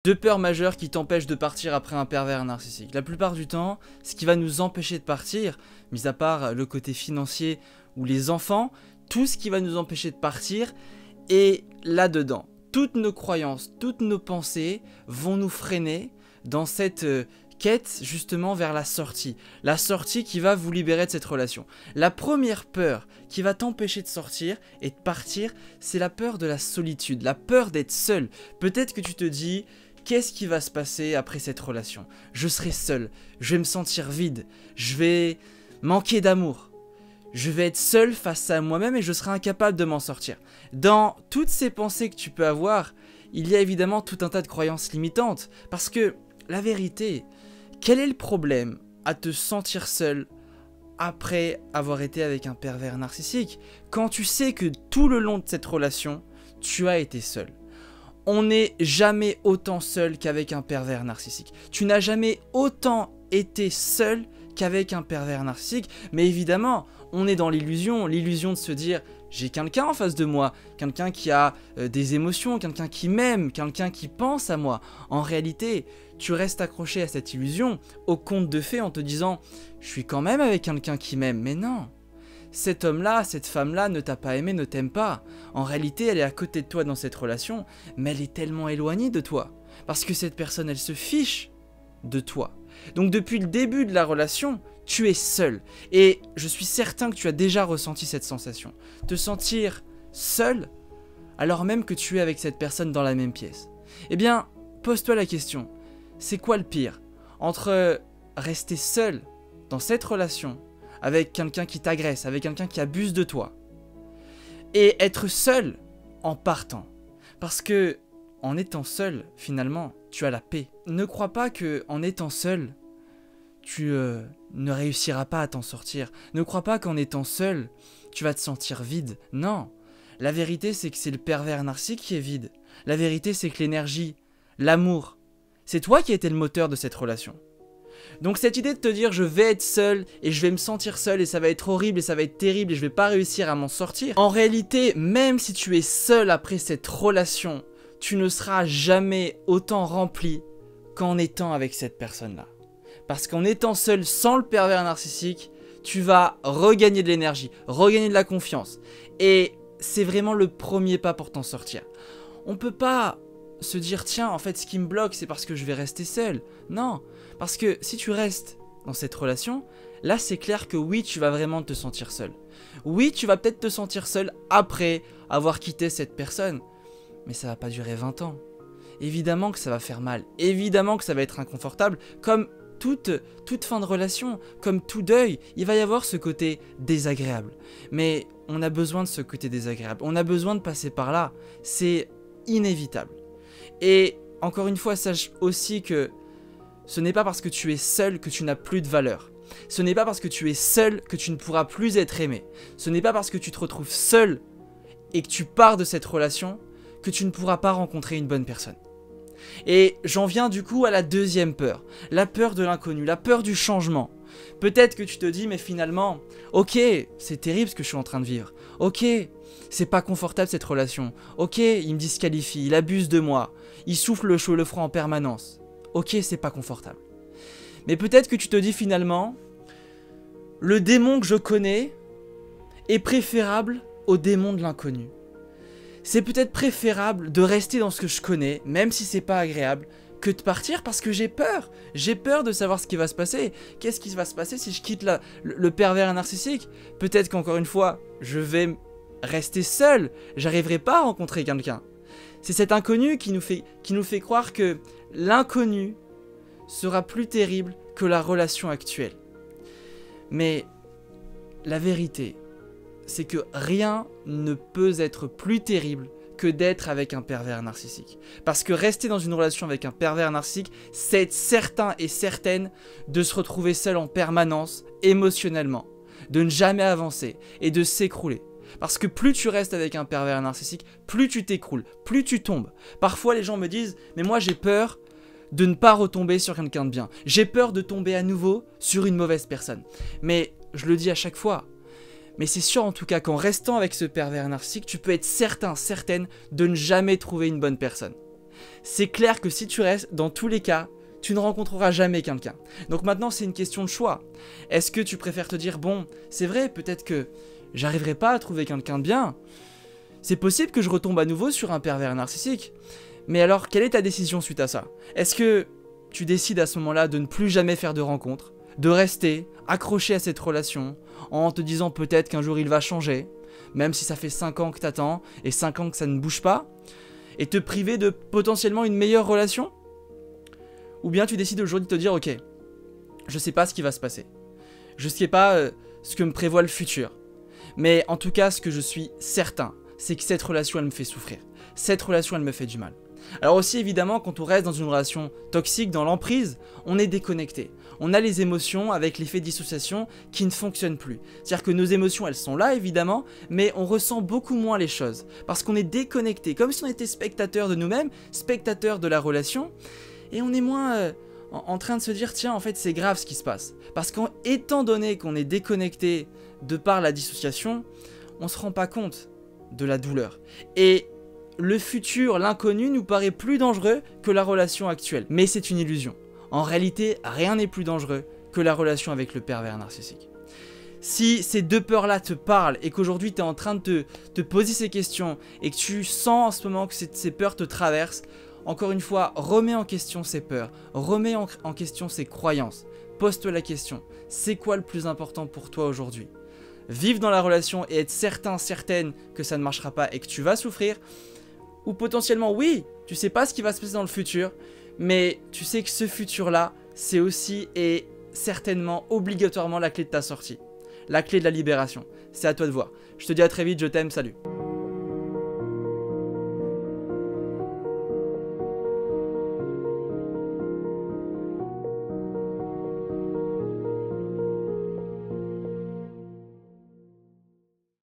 Deux peurs majeures qui t'empêchent de partir après un pervers narcissique. La plupart du temps, ce qui va nous empêcher de partir, mis à part le côté financier ou les enfants, tout ce qui va nous empêcher de partir est là-dedans. Toutes nos croyances, toutes nos pensées vont nous freiner dans cette quête justement vers la sortie. La sortie qui va vous libérer de cette relation. La première peur qui va t'empêcher de sortir et de partir, c'est la peur de la solitude, la peur d'être seul. Peut-être que tu te dis... Qu'est-ce qui va se passer après cette relation? Je serai seul, je vais me sentir vide, je vais manquer d'amour. Je vais être seul face à moi-même et je serai incapable de m'en sortir. Dans toutes ces pensées que tu peux avoir, il y a évidemment tout un tas de croyances limitantes. Parce que, la vérité, quel est le problème à te sentir seul après avoir été avec un pervers narcissique quand tu sais que tout le long de cette relation, tu as été seul? On n'est jamais autant seul qu'avec un pervers narcissique. Tu n'as jamais autant été seul qu'avec un pervers narcissique. Mais évidemment, on est dans l'illusion de se dire « j'ai quelqu'un en face de moi, quelqu'un qui a des émotions, quelqu'un qui m'aime, quelqu'un qui pense à moi ». En réalité, tu restes accroché à cette illusion, au conte de fées en te disant « je suis quand même avec quelqu'un qui m'aime ». Mais non, cet homme-là, cette femme-là ne t'a pas aimé, ne t'aime pas. En réalité, elle est à côté de toi dans cette relation, mais elle est tellement éloignée de toi. Parce que cette personne, elle se fiche de toi. Donc depuis le début de la relation, tu es seul. Et je suis certain que tu as déjà ressenti cette sensation. Te sentir seul, alors même que tu es avec cette personne dans la même pièce. Eh bien, pose-toi la question, c'est quoi le pire entre rester seul dans cette relation avec quelqu'un qui t'agresse, avec quelqu'un qui abuse de toi, et être seul en partant. Parce que, en étant seul, finalement, tu as la paix. Ne crois pas que en étant seul, tu ne réussiras pas à t'en sortir. Ne crois pas qu'en étant seul, tu vas te sentir vide. Non, la vérité c'est que c'est le pervers narcissique qui est vide. La vérité c'est que l'énergie, l'amour, c'est toi qui as été le moteur de cette relation. Donc cette idée de te dire je vais être seul et je vais me sentir seul et ça va être horrible et ça va être terrible et je vais pas réussir à m'en sortir. En réalité, même si tu es seul après cette relation, tu ne seras jamais autant rempli qu'en étant avec cette personne-là. Parce qu'en étant seul sans le pervers narcissique, tu vas regagner de l'énergie, regagner de la confiance. Et c'est vraiment le premier pas pour t'en sortir. On peut pas se dire tiens en fait ce qui me bloque c'est parce que je vais rester seul. Non, parce que si tu restes dans cette relation, là c'est clair que oui tu vas vraiment te sentir seul. Oui tu vas peut-être te sentir seul après avoir quitté cette personne, mais ça va pas durer 20 ans. Évidemment que ça va faire mal, évidemment que ça va être inconfortable, comme toute fin de relation, comme tout deuil, il va y avoir ce côté désagréable. Mais on a besoin de ce côté désagréable, on a besoin de passer par là, c'est inévitable. Et encore une fois, sache aussi que ce n'est pas parce que tu es seul que tu n'as plus de valeur. Ce n'est pas parce que tu es seul que tu ne pourras plus être aimé. Ce n'est pas parce que tu te retrouves seul et que tu pars de cette relation que tu ne pourras pas rencontrer une bonne personne. Et j'en viens du coup à la deuxième peur. La peur de l'inconnu, la peur du changement. Peut-être que tu te dis mais finalement, ok, c'est terrible ce que je suis en train de vivre. Ok, c'est pas confortable cette relation. Ok, il me disqualifie, il abuse de moi. Il souffle le chaud et le froid en permanence. Ok, c'est pas confortable. Mais peut-être que tu te dis finalement, le démon que je connais est préférable au démon de l'inconnu. C'est peut-être préférable de rester dans ce que je connais, même si c'est pas agréable, que de partir parce que j'ai peur. J'ai peur de savoir ce qui va se passer. Qu'est-ce qui va se passer si je quitte le pervers narcissique? Peut-être qu'encore une fois, je vais rester seul. J'arriverai pas à rencontrer quelqu'un. C'est cet inconnu qui nous fait croire que l'inconnu sera plus terrible que la relation actuelle. Mais la vérité, c'est que rien ne peut être plus terrible que d'être avec un pervers narcissique. Parce que rester dans une relation avec un pervers narcissique, c'est être certain et certaine de se retrouver seul en permanence, émotionnellement, de ne jamais avancer et de s'écrouler. Parce que plus tu restes avec un pervers narcissique, plus tu t'écroules, plus tu tombes. Parfois les gens me disent « mais moi j'ai peur de ne pas retomber sur quelqu'un de bien. J'ai peur de tomber à nouveau sur une mauvaise personne. » Mais je le dis à chaque fois. Mais c'est sûr en tout cas qu'en restant avec ce pervers narcissique, tu peux être certain, certaine de ne jamais trouver une bonne personne. c'est clair que si tu restes, dans tous les cas, tu ne rencontreras jamais quelqu'un. Donc maintenant, c'est une question de choix. Est-ce que tu préfères te dire, bon, c'est vrai, peut-être que j'arriverai pas à trouver quelqu'un de bien. C'est possible que je retombe à nouveau sur un pervers narcissique. Mais alors, quelle est ta décision suite à ça? Est-ce que tu décides à ce moment-là de ne plus jamais faire de rencontres, de rester accroché à cette relation, en te disant peut-être qu'un jour il va changer, même si ça fait 5 ans que t'attends, et 5 ans que ça ne bouge pas, et te priver de potentiellement une meilleure relation? Ou bien tu décides aujourd'hui de te dire, ok, je sais pas ce qui va se passer, je sais pas ce que me prévoit le futur, mais en tout cas ce que je suis certain, c'est que cette relation elle me fait souffrir, cette relation elle me fait du mal. Alors aussi évidemment quand on reste dans une relation toxique, dans l'emprise, on est déconnecté. On a les émotions avec l'effet de dissociation qui ne fonctionnent plus. C'est-à-dire que nos émotions elles sont là évidemment, mais on ressent beaucoup moins les choses. Parce qu'on est déconnecté, comme si on était spectateur de nous-mêmes, spectateur de la relation, et on est moins en train de se dire tiens en fait c'est grave ce qui se passe. Parce qu'étant donné qu'on est déconnecté de par la dissociation, on se rend pas compte de la douleur. Et le futur, l'inconnu nous paraît plus dangereux que la relation actuelle. Mais c'est une illusion. En réalité, rien n'est plus dangereux que la relation avec le pervers narcissique. Si ces deux peurs-là te parlent et qu'aujourd'hui tu es en train de te poser ces questions et que tu sens en ce moment que ces peurs te traversent, encore une fois, remets en question ces peurs, remets en question ces croyances. Pose-toi la question, c'est quoi le plus important pour toi aujourd'hui? Vivre dans la relation et être certaine que ça ne marchera pas et que tu vas souffrir, ou potentiellement oui, tu sais pas ce qui va se passer dans le futur, mais tu sais que ce futur-là, c'est aussi et certainement obligatoirement la clé de ta sortie. La clé de la libération. C'est à toi de voir. Je te dis à très vite, je t'aime, salut.